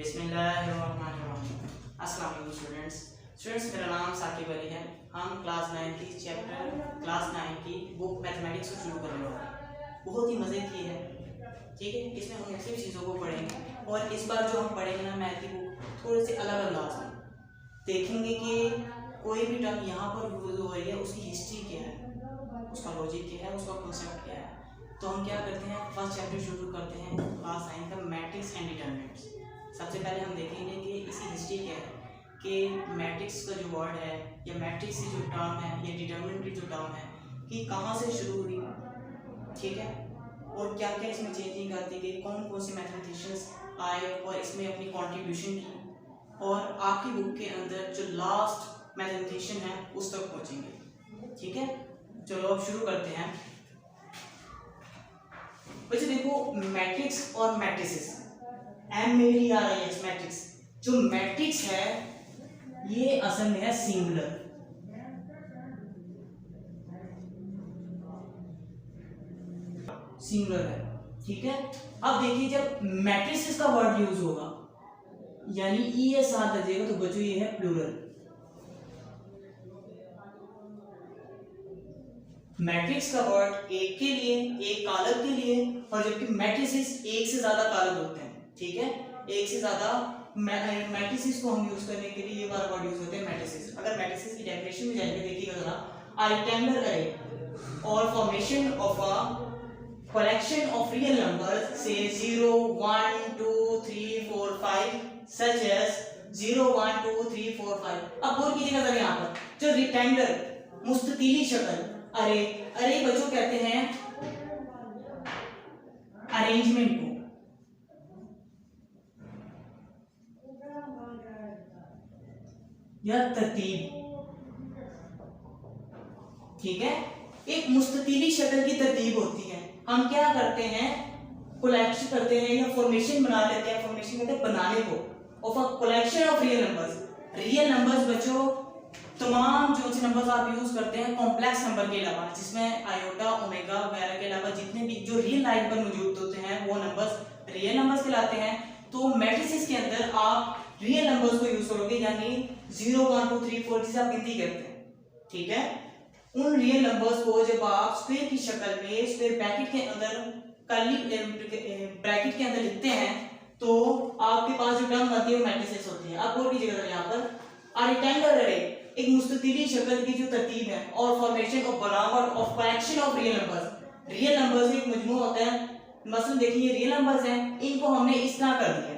अस्सलाम वालेकुम स्टूडेंट्स, मेरा नाम साकिब अली है। हम क्लास 9 की बुक मैथमेटिक्स को शुरू करने वाले हैं। बहुत ही मज़े की है, ठीक है। इसमें हम मुख्तलिफ चीज़ों को पढ़ेंगे और इस बार जो हम पढ़ेंगे ना मैथ की बुक थोड़े से अलग अंदाज में देखेंगे कि कोई भी टर्म यहाँ पर यूज हो रही है उसकी हिस्ट्री क्या है, उसका लॉजिक क्या है, उसका कॉन्सेप्ट क्या है। तो हम क्या करते हैं, फर्स्ट चैप्टर शुरू करते हैं क्लास 9 का मैट्रिक्स एंड डिटरमिनेंट्स। सबसे पहले हम देखेंगे कि इसकी हिस्ट्री क्या है, कि मैट्रिक्स का जो वर्ड है या मैट्रिक्स की जो टर्म है या डिटरमिनेंट की जो टर्म है कि कहाँ से शुरू हुई, ठीक है, और क्या क्या इसमें चेंजिंग आती गई, कौन कौन से मैथमेटिशियंस आए और इसमें अपनी कॉन्ट्रीब्यूशन की, और आपकी बुक के अंदर जो लास्ट मैथमेटिशियन है उस तक पहुँचेंगे, ठीक है। चलो अब शुरू करते हैं। वैसे देखो, मैट्रिक्स और मैट्रिसेस, METRIS मैट्रिक्स, जो मैट्रिक्स है ये असल में है सिंगुलर, है, ठीक है। अब देखिए, जब मैट्रिसेस का वर्ड यूज होगा यानी ES साथ आ जाएगा तो बच्चों ये है प्लूरल। मैट्रिक्स का वर्ड एक के लिए, एक कारक के लिए, और जबकि मैट्रिसेस एक से ज्यादा कारक होते हैं, ठीक है। एक से ज्यादा मैट्रिसेस को हम यूज करने के लिए ये वाला वर्ड यूज होते हैं मैट्रिसेस। अगर मैट्रिसेस की डेफिनेशन में जाएंगे, देखिएगा जरा, अ रेक्टेंगुलर अरे और formation of a collection of real numbers say 0 1 2 3 4 5 such as 0 1 2 3 4 5। अब गौर कीजिएगा जरा, यहाँ पर जो रेक्टेंगुलर मुस्ततीली शक्ल अरे बच्चों कहते हैं अरेंजमेंट को, या तरतीब, ठीक है। एक मुस्ततीली शक्ल की तरतीब होती है, हम क्या करते हैं, कलेक्शन करते हैं या फॉर्मेशन बना लेते हैं, फॉर्मेशन कहते हैं बनाने को, of a collection of real numbers. Real numbers बच्चों तमाम जो से नंबर्स आप यूज करते हैं कॉम्प्लेक्स नंबर के अलावा, जिसमें आयोटा ओमेगा वगैरह के अलावा जितने भी जो रियल लाइन पर मौजूद होते हैं वो नंबर्स रियल नंबर्स कहलाते हैं। तो मैट्रिसेस के अंदर आप रियल नंबर्स को यूज करोगे, यानी 0 1 2 3 4 जिसे आप गिनती करते हैं, ठीक है। उन रियल नंबर्स को जब आप स्क्वायर की शक्ल में स्क्वायर ब्रैकेट के अंदर कर्ली ब्रैकेट के अंदर लिखते हैं तो आपके पास जो टर्म आती है वो मैट्रिसेस होती है। अब गौर कीजिएगा यहाँ पर, अ रेक्टेंगुलर अरे एक मुस्ततीली शक्ल की जो तरतीब है और फॉर्मेशन ऑफ बनावट of collection of real numbers. Real numbers एक मजमू होता है, मसलन देखिए ये रियल नंबर्स हैं, इनको हमने इस तरह कर दिया,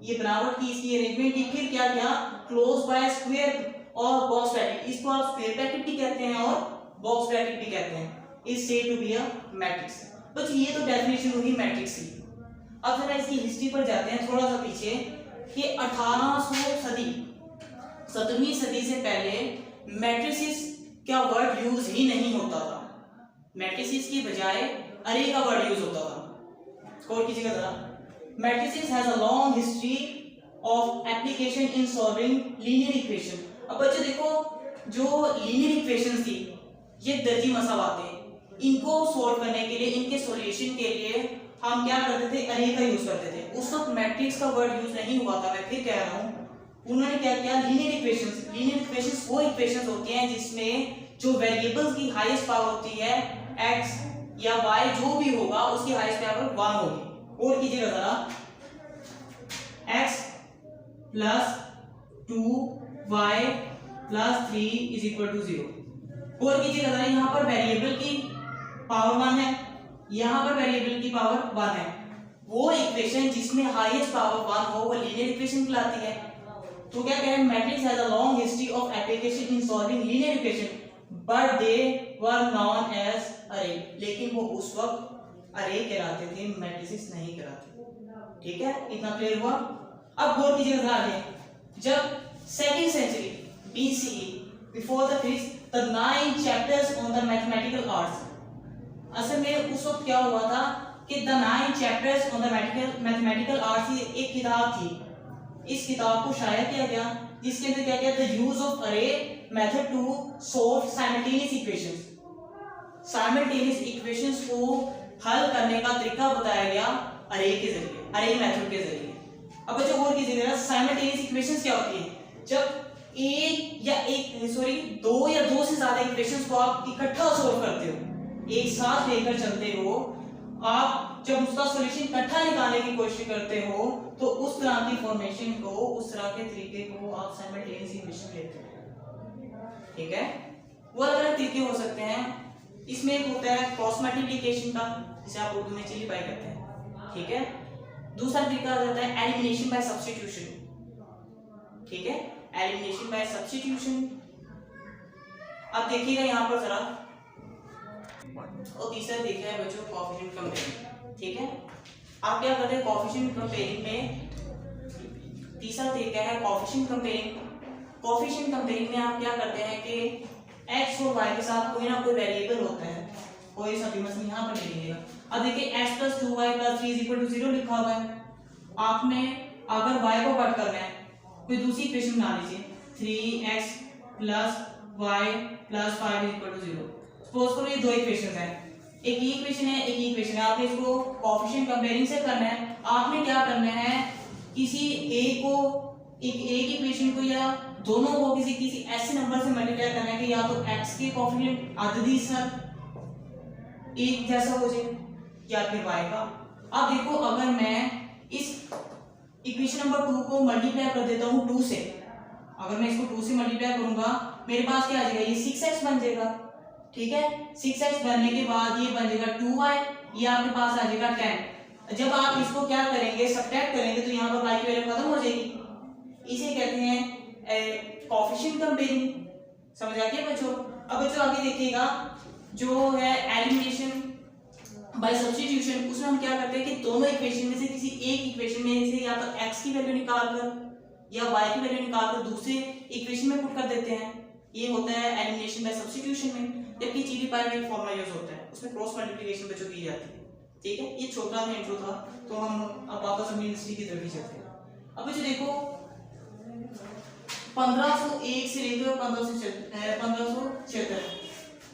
ये बनावट की, इसकी अरेंजमेंट की, फिर क्या किया, क्लोज बाय स्क्वायर और बॉक्स ब्रैकेट, इसको आप स्क्वायर ब्रैकेट भी कहते हैं और बॉक्स ब्रैकेट भी कहते हैं, is said to be a matrix. बच्चों ये तो डेफिनेशन होगी मैट्रिक्स की। अब जरा इसकी हिस्ट्री पर जाते हैं थोड़ा सा पीछे, कि 1800 सदी 17वीं सदी से पहले मैट्रिसेस का वर्ड यूज ही नहीं होता था, मैट्रिसेस की बजाय अरे का वर्ड यूज होता था। गौर कीजिएगा जरा, matrices has a long history of application in solving linear equation. अब बच्चे देखो, जो लीनियर इक्वेशंस थी ये दर्जी मसावाते, इनको सॉल्व करने के लिए, इनके सॉल्यूशन के लिए हम क्या करते थे, अरे का यूज करते थे। उस वक्त मैट्रिक्स का वर्ड यूज नहीं हुआ था, मैं फिर कह रहा हूं। उन्होंने क्या किया, लीनियर इक्वेशंस वो इक्वेशंस होती हैं जिसमें जो वेरिएबल्स की हाईएस्ट पावर होती है x या y, जो भी होगा उसकी हाईएस्ट पावर 1 होगी। और कीजिएगा जरा, x + 2y + 3 = 0। और कीजिएगा जरा, यहाँ पर वेरिएबल की पावर 1 है, यहाँ पर वेरिएबल की पावर 1 है। वो इक्वेशन जिसमें हाईएस्ट पावर 1 हो वो लीनियर इक्वेशन कहलाती है। तो क्या कह रहे हैं, matrix has a long history of application in solving linear equation but they were known as अरे, लेकिन वो उस वक्त अरे कहलाते थे, मैट्रिसेस नहीं कहलाते, ठीक है। इतना क्लियर हुआ। अब गौर कीजिएगा आगे, जब 2nd century BCE before the Christ the 9 chapters on the mathematical arts. असल में उस वक्त क्या हुआ था कि the 9 chapters on the mathematical arts एक किताब थी, इस किताब को शाया किया गया जिसके अंदर क्या किया, द यूज ऑफ अरे method to solve simultaneous equations. Simultaneous equations को हल करने का तरीका बताया गया अरे के जरिए, अरे मेथड के जरिए। अब बच्चों और कीजिएगा, साइमल्टेनियस इक्वेशंस क्या होती है? जब दो या दो से ज्यादा इक्वेशंस को आप इकट्ठा सॉल्व करते हो, एक साथ लेकर चलते हो, आप जब उसका सॉल्यूशन इकट्ठा निकालने की कोशिश करते हो तो उस तरह की फॉर्मेशन को, उस तरह के तरीके को आप साइमल्टेनियस इक्वेशन लेते हो। ठीक है, वो अलग अलग तरीके हो सकते हैं। इसमें एक होता है क्रॉस मल्टीप्लिकेशन का, जिसे आप उर्दू में चिली पाई करते हैं। ठीक है, दूसरा तरीका आ जाता है एलिमिनेशन बाय सब्स्टिट्यूशन। ठीक है, एलिमिनेशन बाय सब्स्टिट्यूशन। अब देखिएगा यहाँ पर जरा, और तीसरा देखिए बच्चों कोएफिशिएंट कंपेयरिंग। ठीक है, आप क्या करते हैं कोएफिशिएंट कंपेयरिंग में, तीसरा तरीका है कोएफिशिएंट कंपेयरिंग। कोएफिशिएंट कंपेयरिंग में आप क्या करते हैं कि x और y के साथ कोई ना कोई वेरिएबल होता है, कोई सा भी, मतलब यहाँ पर ले लीजिएगा। अब देखिए x + 2y + 3 = 0 लिखा हुआ है। आपने अगर y को कट करना है, कोई दूसरी इक्वेशन बना लीजिए, 3x + y + 5 = 0। सपोज करो ये दो इक्वेशंस हैं, एक ही इक्वेशन है, एक ही इक्वेशन है, आपने इसको कोएफिशिएंट कंपेयरिंग से करना है। आपने क्या करना है, किसी एक इक्वेशन को या दोनों को किसी ऐसे नंबर से मल्टीप्लाई करना है कि या तो x के कोएफिशिएंट अददी सर एक जैसा हो जाए या फिर y का। अब देखो, अगर मैं इस इक्वेशन नंबर 2 को मल्टीप्लाई कर देता हूँ 2 से, अगर मैं इसको 2 से मल्टीप्लाई करूंगा, मेरे पास क्या आ जाएगा, ये 6x बन जाएगा। ठीक है, 6x बनने के बाद ये बन जाएगा 2y, ये आपके पास आ जाएगा 10। जब आप इसको क्या करेंगे, सब्ट्रैक्ट करेंगे, तो यहाँ पर y की वैल्यू खत्म हो जाएगी। इसे कहते हैं कोएफिशिएंट कंपेयरिंग। समझ आ गया बच्चों? अब बच्चों आगे देखिएगा, जो है एलिमिनेशन बाय सब्स्टिट्यूशन, उसमें हम क्या करते हैं कि दोनों इक्वेशन में से किसी एक इक्वेशन में से या तो x की वैल्यू निकालकर या y की वैल्यू निकालकर दूसरे इक्वेशन में पुट कर देते हैं। ये होता है एलिमिनेशन बाय सब्स्टिट्यूशन में। जबकि चिली पाई में एक फॉर्मूला यूज होता है, उसमें क्रॉस मल्टीप्लिकेशन बच्चों की जाती है। ठीक है, ये छोटा सा इंट्रो था, तो हम अब वापस अपनी हिस्ट्री की तरफ चलते हैं। अब बच्चों देखो, 1501 से लेकर 1576।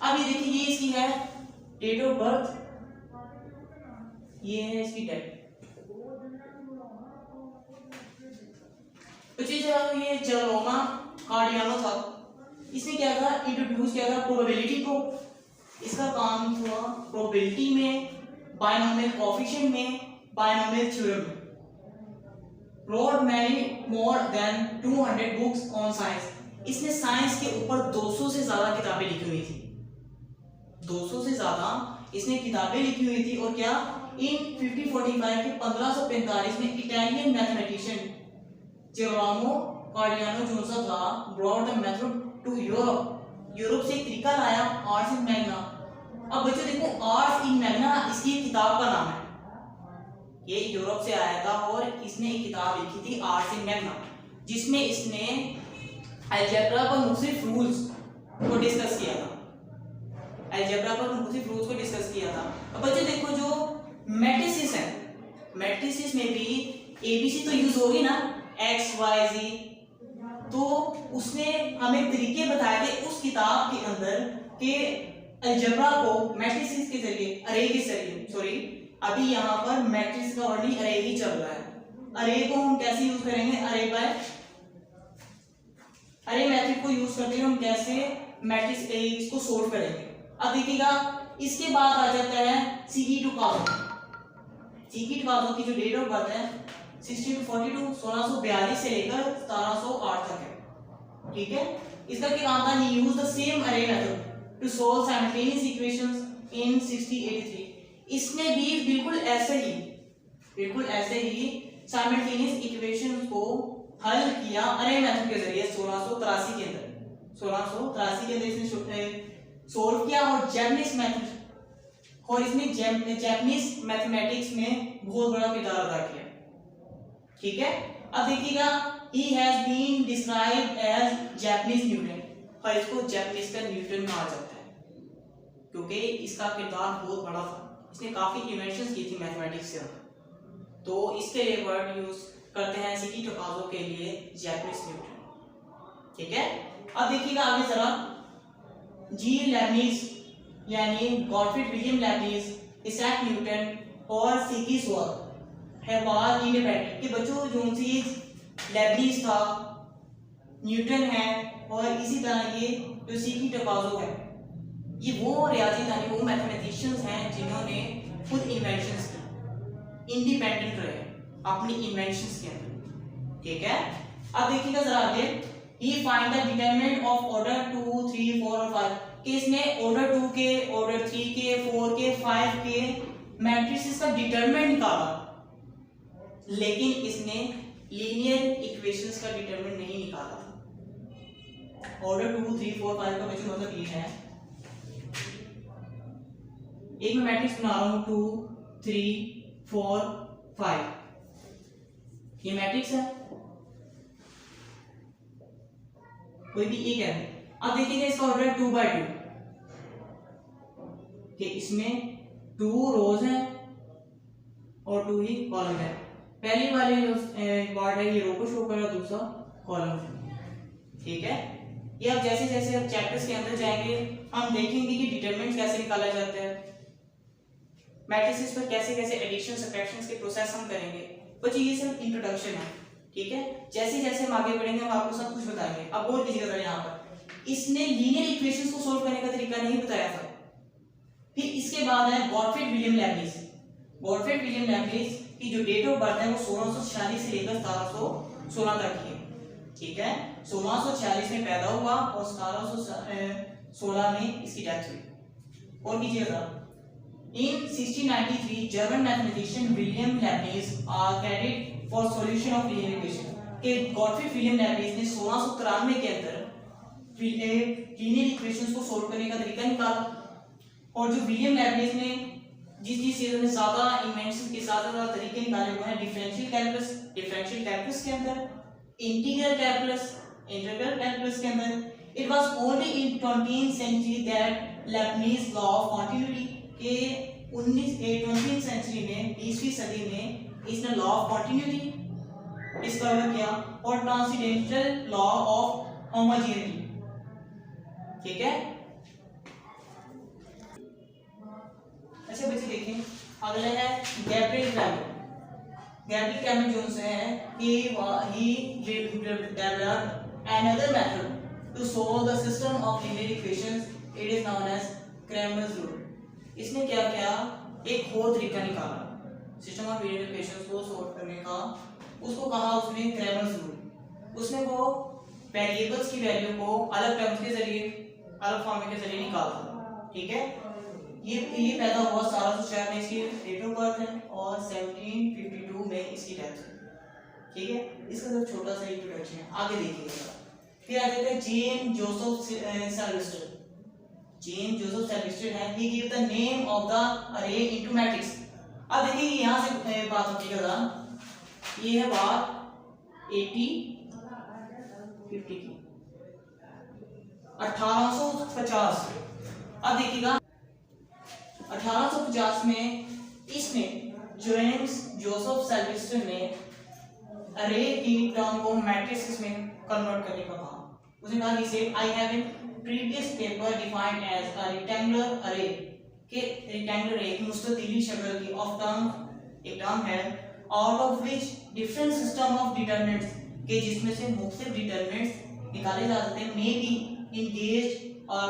अब ये देखिए, ये इसकी है डेट ऑफ बर्थ, ये है इसकी डेट। ये जेरोमा कार्डियानो था, इसने क्या था, इंट्रोड्यूस किया था प्रोबेबिलिटी को। इसका काम हुआ प्रोबेबिलिटी में, बायनोमियल कोएफिशिएंट में, बायनोमियल थ्योरम में। wrote many more than 200 books on science। इसने साइंस के ऊपर 200 से ज्यादा किताबें लिखी हुई थी। 200 से ज्यादा इसने किताबें लिखी हुई थी। और क्या, इन 1545 के 1545 में इटालियन मैथमेटिशियन जेरोमो कार्डियानो जोसा था brought the method to Europe. Europe से एक तरीका लाया, आर्स इन मैग्ना। अब बच्चों देखो, आर्स इन मैग्ना इसकी किताब का नाम है, ये यूरोप से आया था और इसने एक किताब लिखी थी आर्स इन मैग्ना, जिसमें इसने अलजेब्रा पर मुख्तलिफ रूल्स को डिस्कस किया था। अलजेब्रा पर मुख्तलिफ रूल्स को डिस्कस किया था। अब बच्चे देखो, जो मैट्रिसेस है, मैट्रिसेस में भी एबीसी तो यूज होगी ना, एक्स वाई जी, तो उसने हमें तरीके बताए थे उस किताब के अंदर कि अलजेब्रा को मैट्रिसेस के जरिए, अरे के जरिए, सॉरी अभी यहाँ पर मैट्रिक्स का वर्ड नहीं, अरे ही चल रहा है। अरे को हम कैसे यूज करेंगे, अरे मैट्रिक्स को यूज करते हुए हम कैसे मैट्रिक्स इसको सोल्व करेंगे। अब देखिएगा, इसके बाद आ जाता है सीकी टुकाजो। सीकी टुकाजो की जो डेट ऑफ बर्थ है 1642, 1642 से लेकर 1708 तक है। ठीक है, इसका क्या काम था, ही यूज्ड द सेम अरे method to solve simultaneous equations in 1683। इसने भी बिल्कुल ऐसे ही साइमल्टेनियस इक्वेशंस को हल किया अरे मेथड के जरिए 1683 के अंदर इसने सोल्व किया। और जैपनीज मेथड, और इसने जैपनीज मैथमेटिक्स में बहुत बड़ा किरदार अदा किया। ठीक है, अब देखिएगा, he has been described as Japanese Newton, और इसको जैपनीज का न्यूटन कहा जाता है क्योंकि इसका किरदार बहुत बड़ा था। इसने काफी इन्वेंशंस की थी मैथमेटिक्स से, तो इसके लिए वर्ड यूज करते हैं सीकी टोकाजो के लिए जैपनीज न्यूटन। ठीक है, अब देखिएगा आगे जरा, जी लेबनीज यानी गॉटफ्रीड विलियम लेबनीज, इसैक न्यूटन और सीकी स्वर्ग, है वाज इंडिपेंडेंट कि बच्चों जो चीज लेबनीज था, न्यूटन है और इसी तरह ये जो सीकी टकाजो है, ये वो रियाजीदानी वो मैथमेटिशियंस हैं जिन्होंने खुद इन्वेंशंस की, इंडिपेंडेंट रहे अपनी इन्वेंशंस के अंदर। ठीक है, अब देखिएगा जरा आगे, ही find the determinant of order 2 3 4 और 5 कि इसने ऑर्डर 2 के, ऑर्डर 3 के, 4 के, 5 के मैट्रिसेस का डिटरमिनेंट निकाला, लेकिन इसने लीनियर इक्वेशंस का डिटरमिनेंट नहीं निकाला। ऑर्डर 2 3 4 5 का बच्चों मतलब ये है, एक मैं मैट्रिक्स बना रहा हूं 2 3 4 5, ये मैट्रिक्स है, कोई भी एक है। अब देखिएगा इसका ऑर्डर 2 by 2 कि इसमें 2 रोज हैं और 2 ही कॉलम है। पहली वाली जो वर्ड है ये रो को शो कर रहा है, दूसरा कॉलम। ठीक है, ये अब जैसे जैसे अब चैप्टर्स के अंदर जाएंगे हम देखेंगे कि डिटरमिनेंट कैसे निकाला जाता है, मैट्रिसेस पर कैसे कैसे एडिशन सब्ट्रैक्शंस के प्रोसेस हम करेंगे। बच्चों ये सब इंट्रोडक्शन है। ठीक है, जैसे जैसे हम आगे बढ़ेंगे हम आपको सब कुछ बताएंगे। अब और कीजिएगा जरा यहाँ पर, इसने लीनियर इक्वेशंस को सॉल्व करने का तरीका नहीं बताया था। फिर इसके बाद है Gottfried William Lebanese. Gottfried William Lebanese की जो डेट ऑफ बर्थ है वो 1646 से लेकर 1716 तक की है। ठीक है, 1646 में पैदा हुआ और 1716 में इसकी डेथ हुई। और कीजिएगा, in 1693 German mathematician William Leibniz are credited for solution of linear equation के गॉटफ्रीड विलियम लेबनिज ने 1693 के अंदर लीनियर इक्वेशंस को सॉल्व करने का तरीका निकाला। और जो विलियम लेबनिज ने जिस चीज में ज्यादा इन्वेंशन के साथ ज्यादा तरीके निकाले हुए हैं, डिफरेंशियल कैलकुलस, डिफरेंशियल कैलकुलस के अंदर, इंटीग्रल कैलकुलस, इंटीग्रल कैलकुलस के अंदर। It was only in 20th century that Leibniz law of continuity के 20वीं सेंचुरी में, 20वीं सदी में इसने लॉ ऑफ कॉन्टिन्यूटी डिस्कवर किया और ट्रांसेंडेंटल लॉ ऑफ होमोजेनिटी। ठीक है, अच्छा बच्चे देखें, अगला है गैब्रिएल कैमल। गैब्रिएल कैमल जो है he developed another method to solve the system of linear equations. It is known as Cramer's rule. इसने क्या किया, एक और तरीका निकाला सिस्टम ऑफ लीनियर इक्वेशंस को सॉल्व करने का। उसको कहा उसने क्रैमर्स रूल। उसने वो वेरिएबल्स की वैल्यू को अलग टर्म्स के जरिए, अलग फॉर्मूले के जरिए निकाला। ठीक है, ये पैदा हुआ 1706 में, इसकी डेट ऑफ बर्थ है और 1752 में इसकी डेथ हुई। ठीक है, इसका जो छोटा सा इंट्रोडक्शन है, आगे देखिएगा। फिर आ जाता है जेम्स जोसेफ सेल्वेस्टर। जेम्स जोसेफ सेल्वेस्टर है, he gave the name of the array into matrix। अब देखिए यहाँ से बात होती है, ये है बात 1850 की, 1850। अब देखिएगा 1850 में इसने जेम्स जोसेफ सेल्वेस्टर ने अरे की टर्म को मैट्रिसेस में कन्वर्ट करने का कहा। उसने कहा कि से I have in previous paper defined as a rectangular array के rectangular array मुस्ततीली शक्ल की of term, एक टर्म है out of which different system of determinants के जिसमें से मुख्तलिफ determinants निकाले जा सकते हैं may be engaged or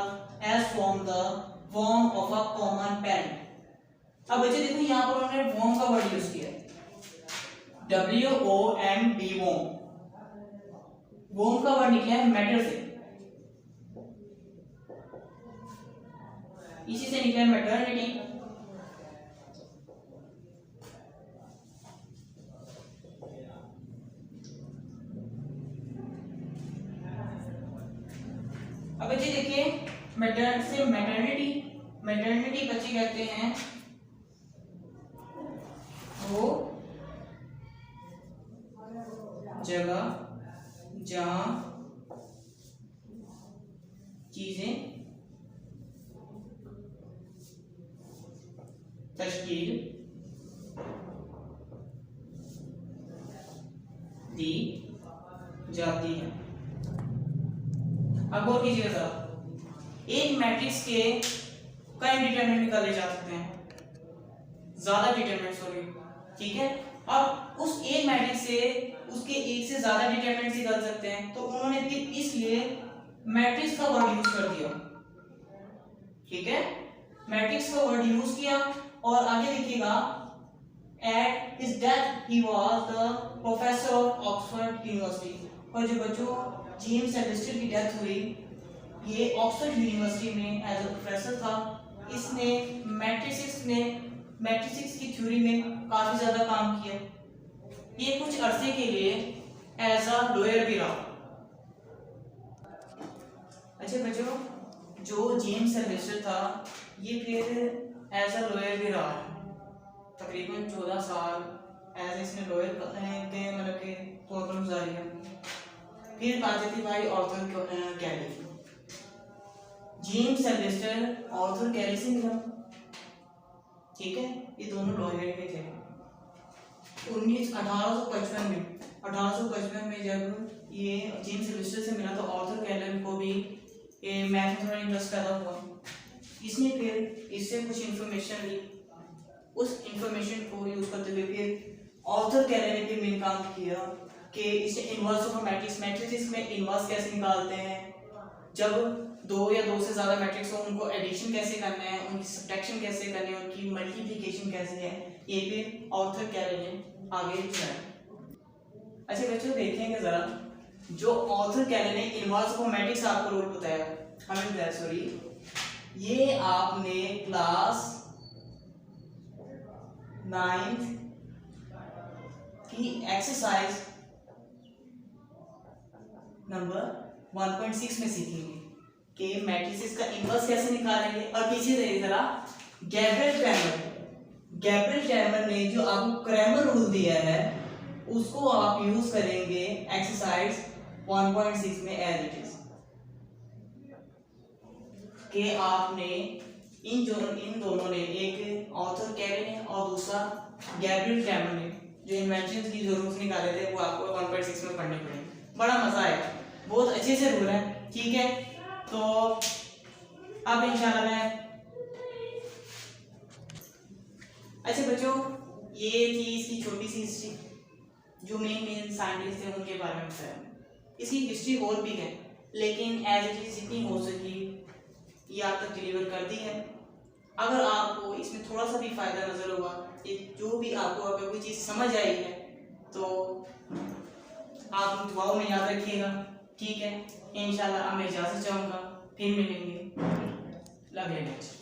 as from the form of a common parent। अब बच्चे देखो यहाँ पर उन्होंने worm का वर्ड यूज किया है, WOMB worm। worm का वर्ड निकला है मैटर से, इसी से निकला मैटरनिटी। अब बच्चे देखिए मैटर से मैटरनिटी, मैटरनिटी बच्चे कहते हैं वो जगह जहां चीजें तश्कील दी जाती है। अब गौर कीजिएगा जरा, एक मैट्रिक्स के कई डिटरमिनेंट निकाले जा सकते हैं, ज्यादा डिटरमिनेंट्स होंगे। ठीक है, अब उस एक मैट्रिक्स से उसके एक से ज्यादा डिटरमिनेंट्स निकाल सकते हैं, तो उन्होंने फिर इसलिए मैट्रिक्स का वर्ड यूज कर दिया। ठीक है, मैट्रिक्स का वर्ड यूज किया। और आगे देखिएगा, at his death he was the professor of Oxford university. और जो बच्चों जेम्स एलिस्टर की डेथ हुई, ये ऑक्सफोर्ड यूनिवर्सिटी में एज अ प्रोफेसर था। इसने मैट्रिक्स की थ्योरी में काफी ज्यादा काम किया। ये कुछ अरसे के लिए एज अ लॉयर भी रहा। अच्छा बच्चों, जो जेम्स एलिस्टर था ये फिर एज अ लॉयर भी रहा है, तकरीबन 14 साल एज इसने लॉयर के मतलब के तौर पर गुजारी है। फिर आ जाती भाई आर्थर कैली। जेम्स एलिस्टर आर्थर कैली से मिला। ठीक है, ये दोनों लॉयर में थे। 1855 में जब ये जेम्स एलिस्टर से मिला तो आर्थर कैली को भी मैथ में थोड़ा इंटरेस्ट पैदा हुआ। इसने फिर इससे कुछ इंफॉर्मेशन ली, उस इंफॉर्मेशन को यूज करते हुए फिर आर्थर कैली ने फिर मेन काम किया कि इसे इनवर्स ऑफ मैट्रिक्स में इनवर्स कैसे निकालते हैं, जब दो या दो से ज्यादा मैट्रिक्स हो उनको एडिशन कैसे करना है, उनकी सब्ट्रैक्शन कैसे करनी है, उनकी मल्टीप्लिकेशन कैसे है, ये फिर आर्थर कैली ने आगे चलाया। अच्छा बच्चों देखेंगे जरा, जो आर्थर कैली ने इनवर्स ऑफ मैट्रिक्स आपको रूल बताया, हमें बताया सॉरी, ये आपने क्लास 9th की एक्सरसाइज नंबर 1.6 में सीखेंगे कि मैट्रिसेस का इनवर्स कैसे निकालेंगे। और पीछे देखिए जरा, गैब्रिएल क्रैमर ने जो आपको क्रैमर रूल दिया है उसको आप यूज करेंगे एक्सरसाइज 1.6 में एज इट इज, कि आपने इन दोनों ने, एक आर्थर कैली ने और दूसरा गैब्रिएल क्रैमर ने, जो इन्वेंशन की जो रूल्स निकाले थे वो आपको 1.6 में पढ़ने पड़ेंगे। बड़ा मजा आएगा, बहुत अच्छे से रूल है। ठीक है, तो अब इंशाल्लाह मैं, अच्छा बच्चों ये थी इसकी छोटी सी हिस्ट्री, जो मेन साइंटिस्ट थे उनके बारे में बताया। इसकी हिस्ट्री और भी है, लेकिन एज इट इज जितनी हो सकी ये आप तक डिलीवर कर दी है। अगर आपको इसमें थोड़ा सा भी फायदा नजर हुआ, जो भी आपको अगर कोई चीज समझ आई है तो आप दुआओं में याद रखिएगा। ठीक है, इंशाल्लाह अब मैं इजाजत चाहूँगा, फिर मिलेंगे अगले लेक्चर।